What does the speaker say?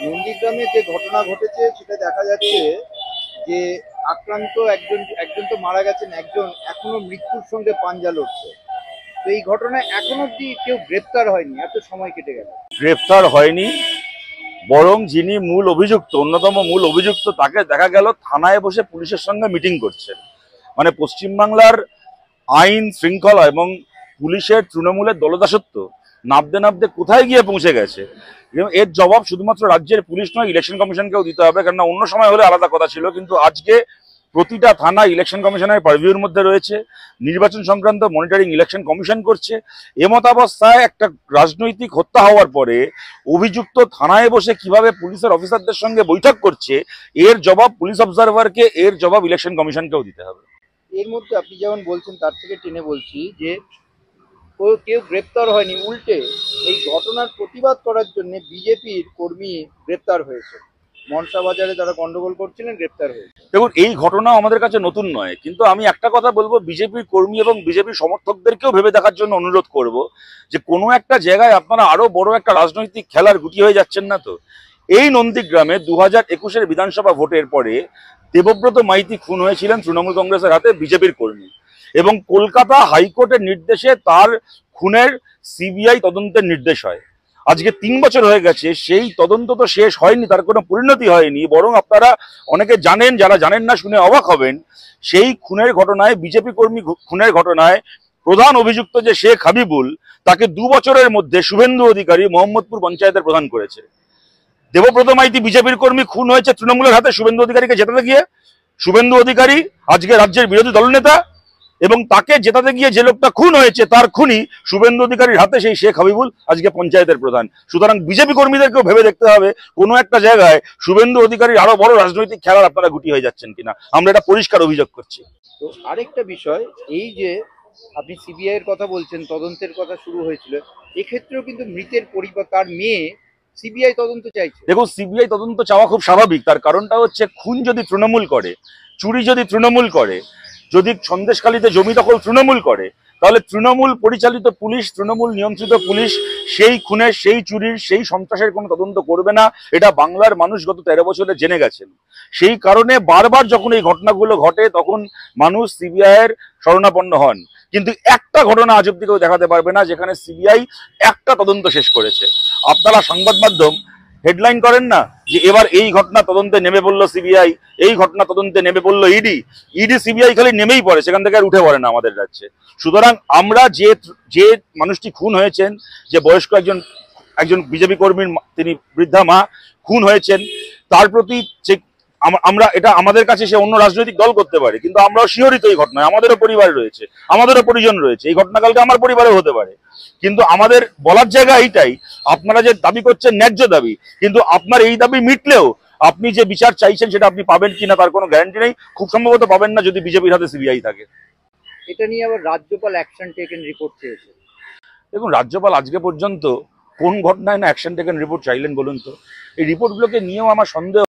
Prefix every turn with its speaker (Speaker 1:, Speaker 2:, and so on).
Speaker 1: নন্দীগ্রামে যে ঘটনা ঘটেছে সেটা দেখা যাচ্ছে যে আক্রান্ত একজন একজন তো মারা গেছেন, একজন এখনো মৃত্যুর সঙ্গে পাঞ্জা লড়ছে। তো এই ঘটনায় এখনো অব্দি কেউ গ্রেপ্তার হয়নি, এত সময় কেটে গেল।
Speaker 2: গ্রেপ্তার হয়নি, বরং যিনি মূল অভিযুক্ত, অন্যতম মূল অভিযুক্ত, তাকে দেখা গেল থানায় বসে পুলিশের সঙ্গে মিটিং করছেন। মানে পশ্চিমবাংলার আইন শৃঙ্খলা এবং পুলিশের তৃণমূলের দলদাসত্ব নাবতে নাবতে কোথায় গিয়ে পৌঁছে গেছে। এবং এর জবাব শুধুমাত্র রাজ্যের পুলিশ নয়, ইলেকশন কমিশনকেও দিতে হবে। কেননা অন্য সময় হলে আলাদা কথা ছিল, কিন্তু আজকে প্রতিটা থানা ইলেকশন কমিশনের পারভিউর মধ্যে রয়েছে। নির্বাচন সংক্রান্ত মনিটরিং ইলেকশন কমিশন করছে। এমতাবস্থায় একটা রাজনৈতিক হত্যা হওয়ার পরে অভিযুক্ত থানায় বসে কিভাবে পুলিশের অফিসারদের সঙ্গে বৈঠক করছে, এর জবাব পুলিশ অবজারভারকে, এর জবাব ইলেকশন কমিশনকেও দিতে হবে।
Speaker 1: এর মধ্যে আপনি যেমন বলছেন তার থেকে টেনে বলছি যে কেউ গ্রেপ্তার হয়নি, উল্টে এই ঘটনার প্রতিবাদ করার জন্য বিজেপির কর্মী গ্রেপ্তার হয়েছে। মনসা বাজারে যারা গন্ডগোল করছিলেন গ্রেপ্তার হয়েছে।
Speaker 2: দেখুন, এই ঘটনা আমাদের কাছে নতুন নয়, কিন্তু আমি একটা কথা বলবো, বিজেপির কর্মী এবং বিজেপির সমর্থকদেরকেও ভেবে দেখার জন্য অনুরোধ করব যে কোনো একটা জায়গায় আপনারা আরো বড় একটা রাজনৈতিক খেলার গুটি হয়ে যাচ্ছেন না তো। এই নন্দীগ্রামে 2021-এর বিধানসভা ভোটের পরে দেবব্রত মাইতি খুন হয়েছিলেন তৃণমূল কংগ্রেসের হাতে বিজেপির কর্মী, এবং কলকাতা হাইকোর্টের নির্দেশে তার খুনের সিবিআই তদন্তের নির্দেশ হয়। আজকে 3 বছর হয়ে গেছে, সেই তদন্ত তো শেষ হয়নি, তার কোনো পরিণতি হয়নি। বরং আপনারা অনেকে জানেন, যারা জানেন না শুনে অবাক হবেন, সেই খুনের ঘটনায়, বিজেপি কর্মী খুনের ঘটনায় প্রধান অভিযুক্ত যে শেখ হাবিবুল, তাকে 2 বছরের মধ্যে শুভেন্দু অধিকারী মোহাম্মদপুর পঞ্চায়েতের প্রধান করেছে। দেবব্রত মাইতি বিজেপির কর্মী খুন হয়েছে তৃণমূলের হাতে শুভেন্দু অধিকারীকে জেতাতে গিয়ে। শুভেন্দু অধিকারী আজকে রাজ্যের বিরোধী দলনেতা, এবং তাকে জেতাতে গিয়ে যে লোকটা খুন হয়েছে তার খুনি শুভেন্দু অধিকারীর হাতে সেই শেখ হাবিবুল আজকে পঞ্চায়েতের প্রধান। সুতরাং বিজেপি কর্মীদেরকেও ভেবে দেখতে হবে কোনো একটা জায়গায় শুভেন্দু অধিকারীর আরো বড় রাজনৈতিক খেলার আপনারা গুটি হয়ে যাচ্ছেন কিনা। আমরা এটা পরিষ্কার অভিযোগ করছি।
Speaker 1: তো আরেকটা বিষয়, এই যে আপনি সিবিআই এর কথা বলছেন, তদন্তের কথা শুরু হয়েছিল, এক্ষেত্রেও কিন্তু মৃতের পরিবার, তার মেয়ে সিবিআই তদন্ত চাইছে।
Speaker 2: দেখুন, সিবিআই তদন্ত চাওয়া খুব স্বাভাবিক। তার কারণটা হচ্ছে, খুন যদি তৃণমূল করে, চুরি যদি তৃণমূল করে, যদি সন্দেশখালীতে জমি দখল তৃণমূল করে, তাহলে তৃণমূল পরিচালিত পুলিশ, তৃণমূল নিয়ন্ত্রিত পুলিশ সেই খুনের, সেই চুরির, সেই সন্ত্রাসের কোনো তদন্ত করবে না। এটা বাংলার মানুষ গত 13 বছরে জেনে গেছেন। সেই কারণে বারবার যখন এই ঘটনাগুলো ঘটে তখন মানুষ সিবিআই এর শরণাপন্ন হন। কিন্তু একটা ঘটনা আজ অব্দি কেউ দেখাতে পারবে না যেখানে সিবিআই একটা তদন্ত শেষ করেছে। আপনারা সংবাদ মাধ্যম হেডলাইন করেন না যে এবার এই ঘটনা তদন্তে নেমে পড়লো সিবিআই, এই ঘটনা তদন্তে নেমে পড়লো ইডি। ইডি সিবিআই খালি নেমেই পড়ে, সেখান থেকে আর উঠে পড়ে না আমাদের রাজ্যে। সুতরাং আমরা যে মানুষটি খুন হয়েছেন, যে বয়স্ক একজন বিজেপি কর্মীর তিনি বৃদ্ধা মা খুন হয়েছেন, তার প্রতি যে আমরা, এটা আমাদের কাছে সে অন্য রাজনৈতিক দল করতে পারে, কিন্তু আমরাও শিহরিত এই ঘটনায়। আমাদেরও পরিবার রয়েছে, আমাদেরও পরিজন রয়েছে। এই ঘটনা কালকে আমার পরিবারেও হতে পারে। কিন্তু আমাদের বলার জায়গা এইটাই, আপনারা যে দাবি করছেন ন্যায্য দাবি, কিন্তু আপনার এই দাবি মিটলেও আপনি যে বিচার চাইছেন সেটা আপনি পাবেন কিনা তার কোনো গ্যারান্টি নেই। খুব সম্ভবত পাবেন না যদি বিজেপির হাতে সিবিআই থাকে।
Speaker 1: এটা নিয়ে আবার রাজ্যপাল অ্যাকশন টেকেন রিপোর্ট চেয়েছে।
Speaker 2: দেখুন, রাজ্যপাল আজকে পর্যন্ত কোন ঘটনায় না অ্যাকশন টেকেন রিপোর্ট চাইলেন বলুন তো? এই রিপোর্টগুলোকে নিয়েও আমার সন্দেহ